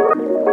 Come on.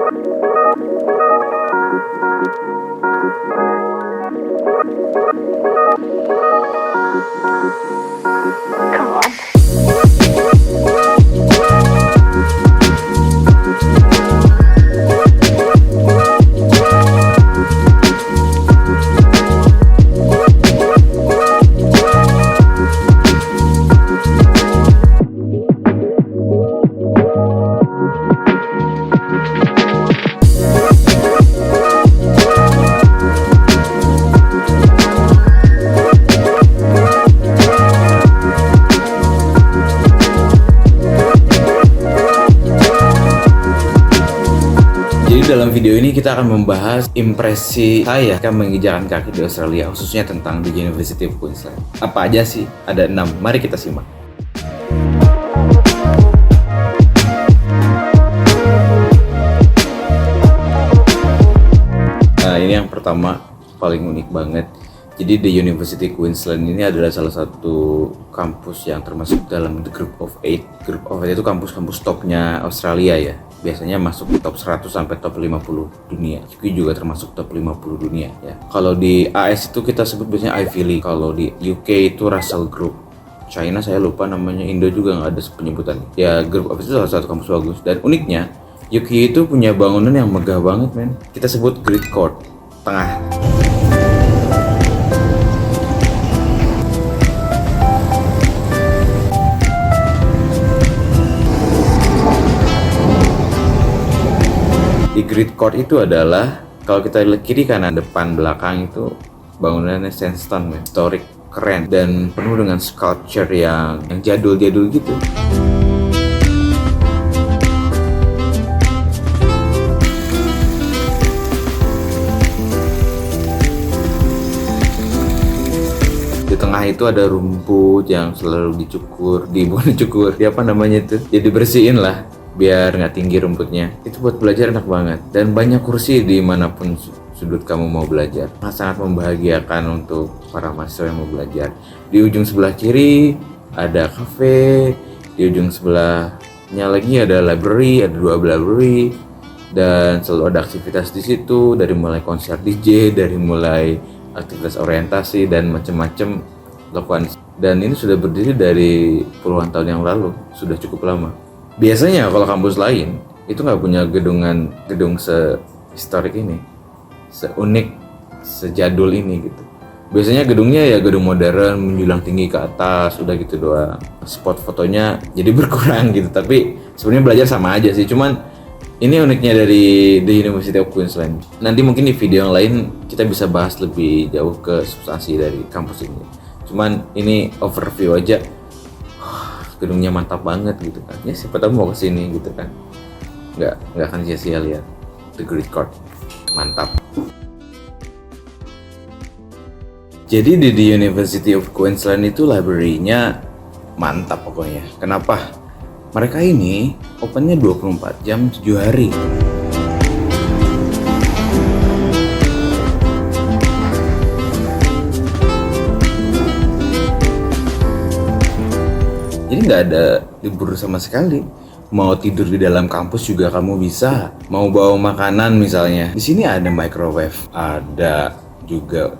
Jadi dalam video ini kita akan membahas impresi saya ketika menginjakan kaki di Australia, khususnya tentang di University of Queensland. Apa aja sih? Ada 6. Mari kita simak. Nah, ini yang pertama, paling unik banget. Jadi di University Queensland ini adalah salah satu kampus yang termasuk dalam the Group of 8. Group of 8 itu kampus-kampus topnya Australia ya. Biasanya masuk top 100 sampai top 50 dunia. UQ juga termasuk top 50 dunia ya. Kalau di AS itu kita sebut biasanya Ivy League. Kalau di UK itu Russell Group. China saya lupa namanya, Indo juga nggak ada penyebutan. Ya Group of 8 itu salah satu kampus bagus. Dan uniknya UQ itu punya bangunan yang megah banget men. Kita sebut Great Court, tengah. Di Great Court itu adalah, kalau kita lihat kiri kanan depan belakang itu bangunannya sandstone, historik, keren dan penuh dengan sculpture yang jadul-jadul gitu. Di tengah itu ada rumput yang selalu dicukur, bukan dicukur, apa namanya itu? Ya dibersihin lah, biar nggak tinggi rumputnya. Itu buat belajar enak banget, dan banyak kursi di manapun sudut kamu mau belajar. Sangat membahagiakan untuk para mahasiswa yang mau belajar. Di ujung sebelah kiri ada cafe, di ujung sebelahnya lagi ada library, ada 2 library, dan selalu ada aktivitas di situ, dari mulai konser DJ, dari mulai aktivitas orientasi dan macam-macam lakukan. Dan ini sudah berdiri dari puluhan tahun yang lalu, sudah cukup lama. Biasanya kalau kampus lain itu nggak punya gedung sehistorik ini, seunik, sejadul ini gitu. Biasanya gedungnya ya gedung modern menjulang tinggi ke atas, udah gitu doang. Spot fotonya jadi berkurang gitu, tapi sebenarnya belajar sama aja sih. Cuman ini uniknya dari The University of Queensland. Nanti mungkin di video yang lain kita bisa bahas lebih jauh ke substansi dari kampus ini. Cuman ini overview aja. Gedungnya mantap banget gitu kan. Ya siapa tahu mau kesini gitu kan. Nggak akan sia-sia lihat The Great Court. Mantap. Jadi di University of Queensland itu library-nya mantap pokoknya. Kenapa? Mereka ini opennya 24 jam 7 hari. Jadi nggak ada libur sama sekali. Mau tidur di dalam kampus juga kamu bisa. Mau bawa makanan misalnya. Di sini ada microwave, ada juga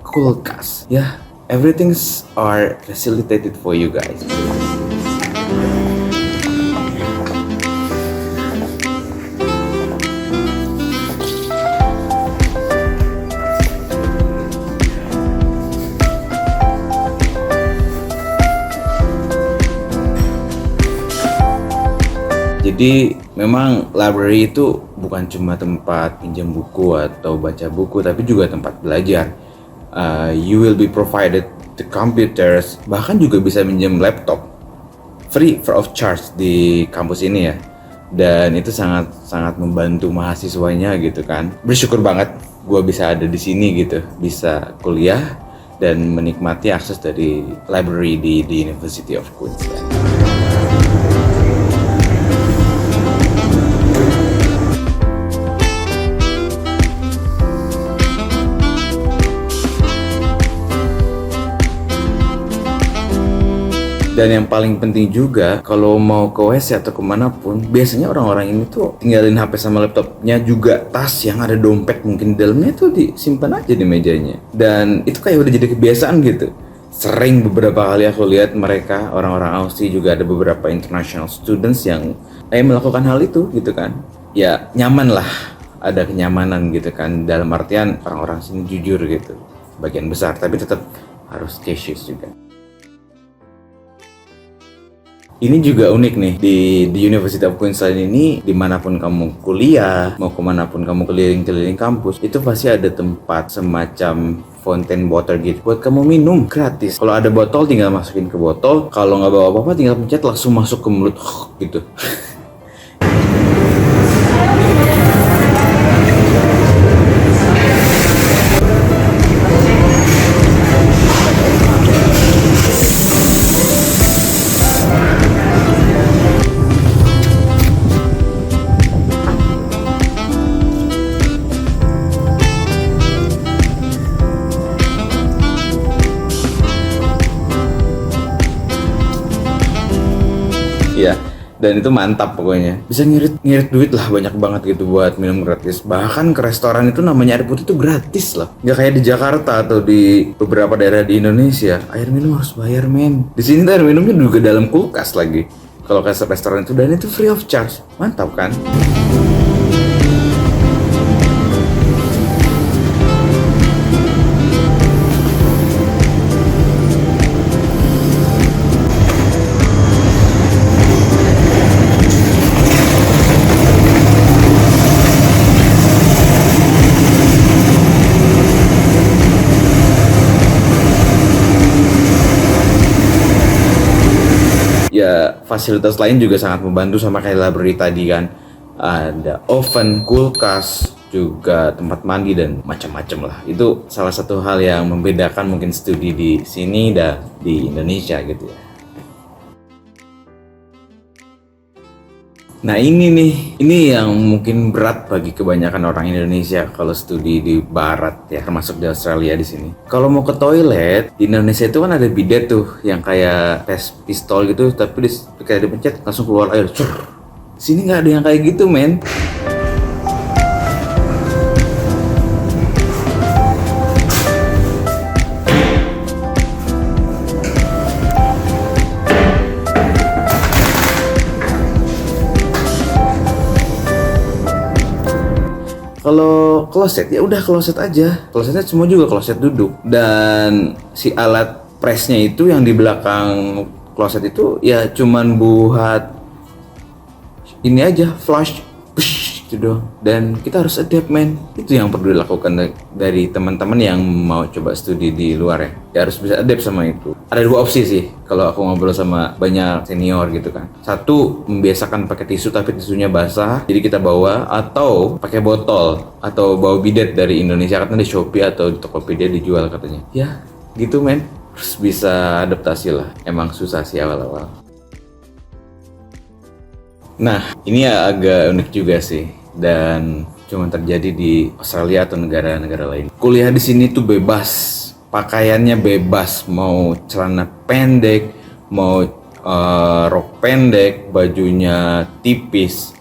kulkas. Ya, everything's are facilitated for you guys. Jadi memang library itu bukan cuma tempat pinjam buku atau baca buku, tapi juga tempat belajar. You will be provided the computers, bahkan juga bisa minjem laptop free of charge di kampus ini ya. Dan itu sangat membantu mahasiswanya gitu kan. Bersyukur banget gue bisa ada di sini gitu, bisa kuliah dan menikmati akses dari library di University of Queensland. Dan yang paling penting juga, kalau mau ke WC atau kemanapun, biasanya orang-orang ini tuh tinggalin HP sama laptopnya, juga tas yang ada dompet mungkin di dalamnya tuh disimpan aja di mejanya. Dan itu kayak udah jadi kebiasaan gitu. Sering beberapa kali aku lihat mereka, orang-orang Aussie, juga ada beberapa international students yang melakukan hal itu gitu kan. Ya nyaman lah, ada kenyamanan gitu kan, dalam artian orang-orang sini jujur gitu, bagian besar, tapi tetap harus cautious juga. Ini juga unik nih, di University of Queensland ini, dimanapun kamu kuliah, mau kemanapun kamu keliling-keliling kampus, itu pasti ada tempat semacam fountain water gitu buat kamu minum gratis. Kalau ada botol tinggal masukin ke botol, kalau nggak bawa apa-apa tinggal pencet langsung masuk ke mulut gitu. Ya, dan itu mantap pokoknya. Bisa ngirit duit lah banyak banget gitu buat minum gratis. Bahkan ke restoran itu namanya air putih itu gratis loh. Nggak kayak di Jakarta atau di beberapa daerah di Indonesia, air minum harus bayar men. Di sini tuh air minumnya juga dalam kulkas lagi. Kalau ke restoran itu, dan itu free of charge. Mantap kan? Ya fasilitas lain juga sangat membantu, sama kayak library tadi kan, ada oven, kulkas, juga tempat mandi dan macam-macam lah. Itu salah satu hal yang membedakan mungkin studi di sini dan di Indonesia gitu ya. Nah ini yang mungkin berat bagi kebanyakan orang Indonesia kalau studi di Barat ya, termasuk di Australia di sini. Kalau mau ke toilet di Indonesia itu kan ada bidet tuh yang kayak tes pistol gitu, tapi kayak dipencet langsung keluar air. Sini nggak ada yang kayak gitu men. Kalau kloset ya udah kloset aja, klosetnya semua juga kloset duduk, dan si alat presnya itu yang di belakang kloset itu ya cuman buat ini aja, flush, push, gitu doang. Dan kita harus adapt men, itu yang perlu dilakukan dari teman-teman yang mau coba studi di luar ya harus bisa adapt sama itu. Ada dua opsi sih kalau aku ngobrol sama banyak senior gitu kan. Satu, membiasakan pakai tisu tapi tisunya basah, jadi kita bawa, atau pakai botol, atau bawa bidet dari Indonesia, katanya di Shopee atau di Tokopedia dijual katanya. Ya gitu men, harus bisa adaptasi lah, emang susah sih awal-awal. Nah ini ya agak unik juga sih, dan cuma terjadi di Australia atau negara-negara lain. Kuliah di sini tuh bebas, pakaiannya bebas, mau celana pendek, mau rok pendek, bajunya tipis,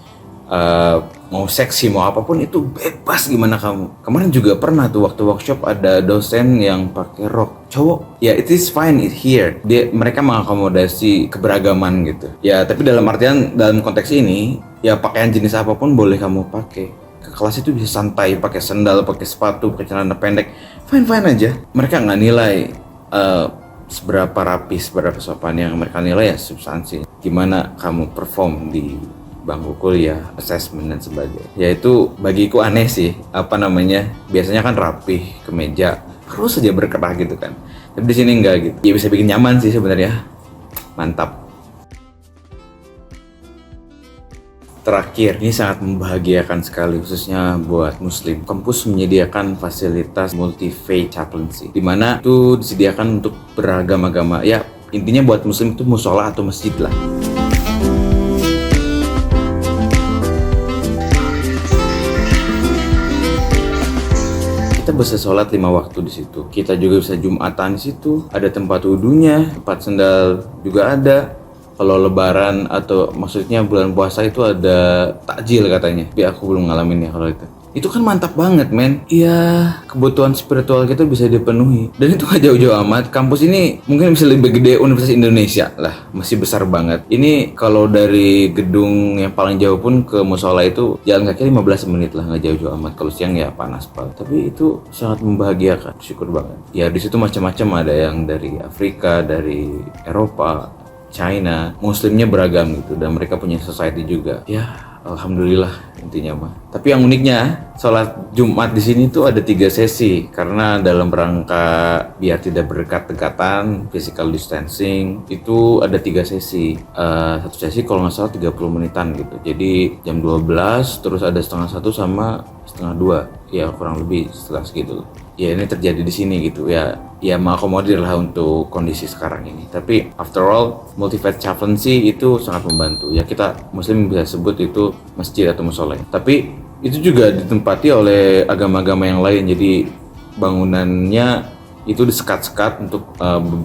mau seksi, mau apapun itu bebas gimana kamu. Kemarin juga pernah tuh waktu workshop ada dosen yang pakai rok cowok. Ya it is fine here. Mereka mengakomodasi keberagaman gitu. Ya tapi dalam artian, dalam konteks ini ya pakaian jenis apapun boleh kamu pakai. Ke kelas itu bisa santai, pakai sandal, pakai sepatu, pakai celana pendek, fine aja. Mereka nggak nilai seberapa rapi, seberapa sopan. Yang mereka nilai ya substansi, gimana kamu perform di bangku kuliah, assessment dan sebagainya. Ya itu bagiku aneh sih, biasanya kan rapih, kemeja harus saja berkerah gitu kan, tapi di sini enggak gitu. Ya bisa bikin nyaman sih sebenarnya, mantap. Terakhir, ini sangat membahagiakan sekali khususnya buat muslim. Kampus menyediakan fasilitas multi-faith chaplaincy, di mana itu disediakan untuk beragam agama. Ya intinya buat muslim itu musola atau masjid lah. Kita bisa sholat 5 waktu di situ. Kita juga bisa Jumatan di situ. Ada tempat wudhunya, tempat sendal juga ada. Kalau lebaran atau maksudnya bulan puasa itu ada takjil katanya. Tapi aku belum ngalamin ya kalau itu. Itu kan mantap banget, men. Iya, kebutuhan spiritual kita bisa dipenuhi. Dan itu gak jauh-jauh amat. Kampus ini mungkin bisa lebih gede Universitas Indonesia lah. Masih besar banget. Ini kalau dari gedung yang paling jauh pun ke musola itu jalan kaki 15 menit lah. Gak jauh-jauh amat. Kalau siang ya panas banget. Tapi itu sangat membahagiakan. Syukur banget. Ya di situ macam-macam, ada yang dari Afrika, dari Eropa, China, Muslimnya beragam gitu, dan mereka punya society juga. Ya, alhamdulillah intinya mah. Tapi yang uniknya, sholat Jumat di sini tuh ada 3 sesi karena dalam rangka biar tidak berdekat-dekatan, physical distancing, itu ada 3 sesi. Satu sesi kalau nggak salah 30 menitan gitu. Jadi jam 12, terus ada setengah 1 sama setengah 2. Ya kurang lebih setelah segitu. Ya ini terjadi di sini gitu ya mengakomodir lah untuk kondisi sekarang ini. Tapi after all, multi-faith chaplaincy itu sangat membantu. Ya kita muslim bisa sebut itu masjid atau musola. Tapi itu juga ditempati oleh agama-agama yang lain. Jadi bangunannya itu disekat-sekat untuk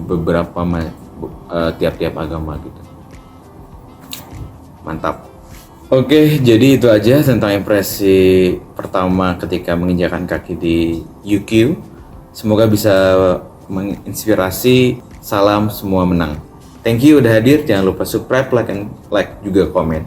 beberapa tiap-tiap agama gitu. Mantap. Oke, jadi itu aja tentang impresi pertama ketika menginjakan kaki di UQ. Semoga bisa menginspirasi. Salam semua menang. Thank you udah hadir. Jangan lupa subscribe, like juga komen.